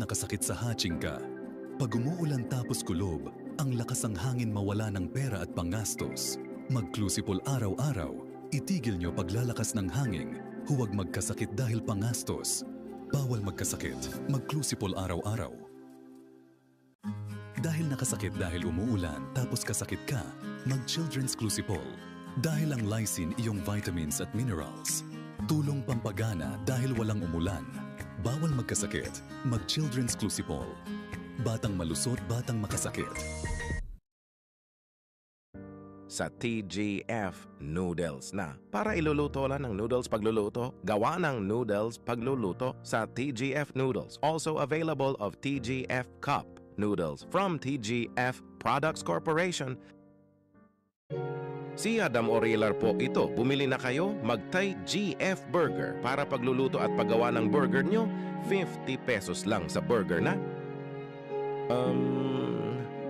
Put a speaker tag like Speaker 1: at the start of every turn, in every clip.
Speaker 1: nakasakit sa hatching ka. Pag umuulan tapos kulob, ang lakas ng hangin mawala ng pera at pangastos. Mag-Clusipol araw-araw. Itigil nyo paglalakas ng hangin. Huwag magkasakit dahil pangastos. Bawal magkasakit. Mag-Clusipol araw-araw. Dahil nakasakit dahil umuulan tapos kasakit ka, mag-Children's Clusipol. Dahil ang lysine iyong vitamins at minerals. Tulong pampagana dahil walang umulan. Bawal magkasakit. Mag-Children's Clusipol. Batang malusot, batang makasakit.
Speaker 2: Sa TGF Noodles na. Para iluluto lang ng noodles pagluluto, gawa ng noodles pagluluto sa TGF Noodles. Also available of TGF Cup Noodles from TGF Products Corporation. Si Adam Orelar po ito. Bumili na kayo, magtay GF Burger para pagluluto at paggawa ng burger nyo, 50 pesos lang sa burger na.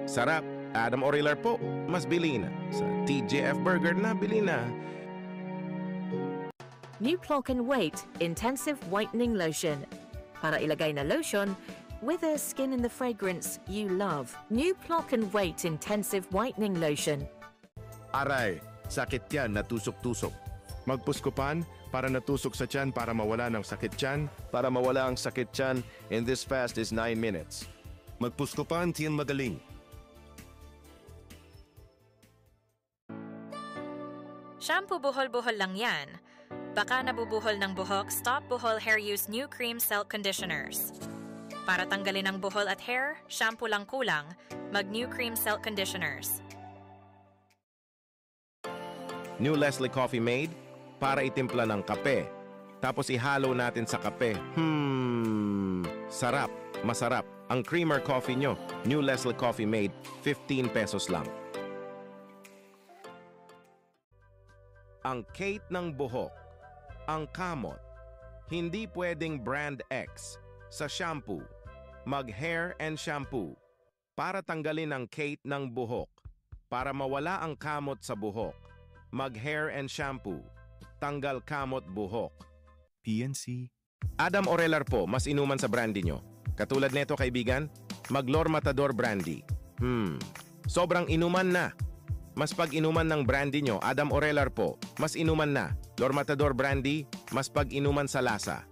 Speaker 2: Sarap. Adam Orelar po, mas bili na. Sa TGF Burger na, bili na.
Speaker 3: New Clock and Wait Intensive Whitening Lotion. Para ilagay na lotion with a skin in the fragrance you love. New Clock and Wait Intensive Whitening Lotion.
Speaker 4: Aray, sakit yan, natusok-tusok. Magpuskupan para natusok sa tiyan para mawala ng sakit tiyan. Para mawala ang sakit tiyan, in this fast is 9 minutes. Magpuskupan, tiyan magaling.
Speaker 5: Shampoo buhol-buhol lang yan. Baka nabubuhol ng buhok, Stop Buhol Hair Use New Cream Silk Conditioners. Para tanggalin ang buhol at hair, shampoo lang kulang, mag-New Cream Silk Conditioners.
Speaker 2: New Leslie Coffee Made para itimpla ng kape. Tapos ihalo natin sa kape. Sarap, masarap. Ang creamer coffee nyo, New Leslie Coffee Made, 15 pesos lang. Ang Kate ng buhok, ang kamot, hindi pwedeng brand X sa shampoo. Mag-hair and shampoo para tanggalin ang Kate ng buhok. Para mawala ang kamot sa buhok. Mag-hair and shampoo. Tanggal kamot buhok.
Speaker 4: PNC.
Speaker 2: Adam Orelar po, mas inuman sa brandy nyo. Katulad nito kaibigan, mag-Lor Matador brandy. Sobrang inuman na. Mas pag-inuman ng brandy nyo, Adam Orelar po, mas inuman na. Lor Matador brandy, mas pag-inuman sa lasa.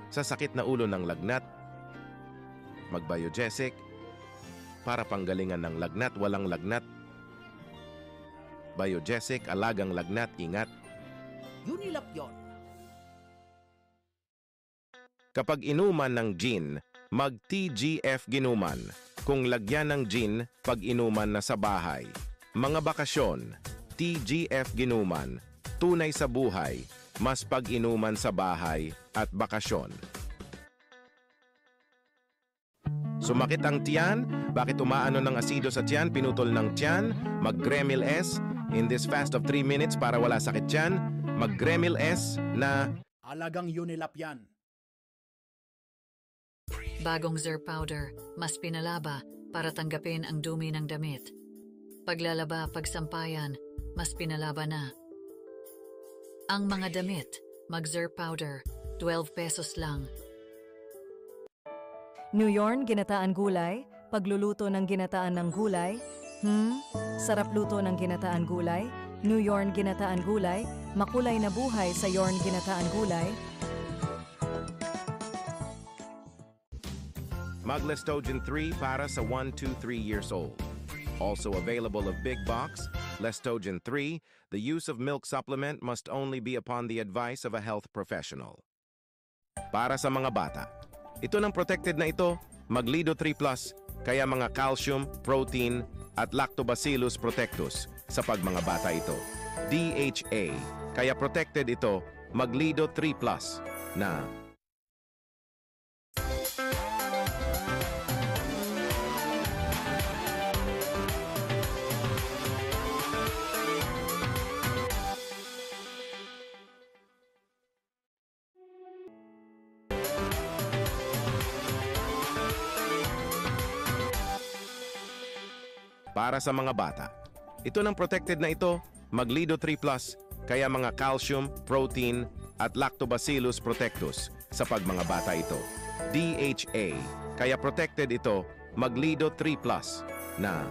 Speaker 2: Sa sakit na ulo ng lagnat, mag-Biogesic. Para panggalingan ng lagnat, walang lagnat. Biogesic, alagang lagnat, ingat.
Speaker 6: Unilap yon.
Speaker 2: Kapag inuman ng gin, mag-TGF Ginuman. Kung lagyan ng gin, pag inuman na sa bahay. Mga bakasyon, TGF Ginuman. Tunay sa buhay, mas pag inuman sa bahay at bakasyon. Sumakit ang tiyan? Bakit umaano ng asido sa tiyan? Pinutol ng tiyan? Mag-Gremil S. In this fast of 3 minutes para wala sakit tiyan. Mag-Gremil S na...
Speaker 6: Alagang Unilap yan.
Speaker 7: Bagong Zer Powder, mas pinalaba para tanggapin ang dumi ng damit. Paglalaba, pagsampayan, mas pinalaba na. Ang mga damit, mag-Zer Powder, 12 pesos lang.
Speaker 8: New Yorn ginataan gulay, pagluluto ng ginataan ng gulay. Sarap luto ng ginataan gulay. New Yorn ginataan gulay, makulay na buhay sa Yorn ginataan gulay.
Speaker 2: Mag-Lestogen 3 para sa 1 to 3 years old. Also available of Big Box, Lestogen 3, the use of milk supplement must only be upon the advice of a health professional. Para sa mga bata, ito ng protected na ito, Maglido 3 Plus, kaya mga calcium, protein, at lactobacillus protectus sa pagmanga bata ito. DHA, kaya protected ito, Maglido 3 Plus, na... Para sa mga bata, ito ng protected na ito, Maglido 3 Plus, kaya mga calcium, protein, at lactobacillus protectus sa pagmanga bata ito. DHA, kaya protected ito, Maglido 3 Plus na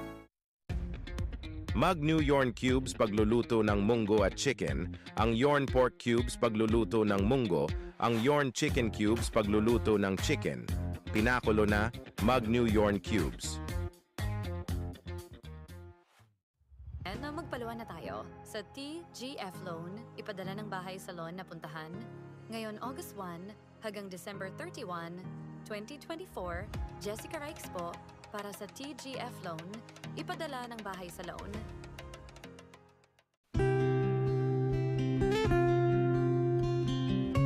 Speaker 2: Mag New Yorn Cubes pagluluto ng munggo at chicken, ang Yorn Pork Cubes pagluluto ng munggo, ang Yorn Chicken Cubes pagluluto ng chicken. Pinakulo na, Mag New Yorn Cubes.
Speaker 9: Magpaluan na tayo. Sa TGF Loan, ipadala ng bahay salon na puntahan. Ngayon August 1 hanggang December 31, 2024, Jessica Rikes po para sa TGF Loan, ipadala ng bahay sa loan.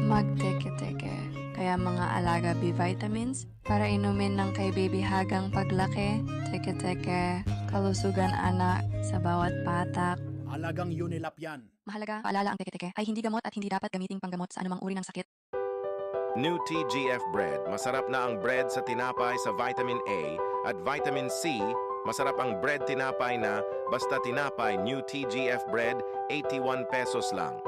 Speaker 10: Magteke-teke. Kaya mga alaga B-vitamins para inumin ng kay baby hagang paglaki. Teke-teke. Kalusugan anak sa bawat patak.
Speaker 6: Alagang Unilap yan.
Speaker 10: Mahalaga, paalala ang teke-teke ay hindi gamot at hindi dapat gamiting panggamot sa anumang uri ng sakit.
Speaker 2: New TGF Bread. Masarap na ang bread sa tinapay sa vitamin A at vitamin C. Masarap ang bread tinapay na basta tinapay. New TGF Bread, 81 pesos lang.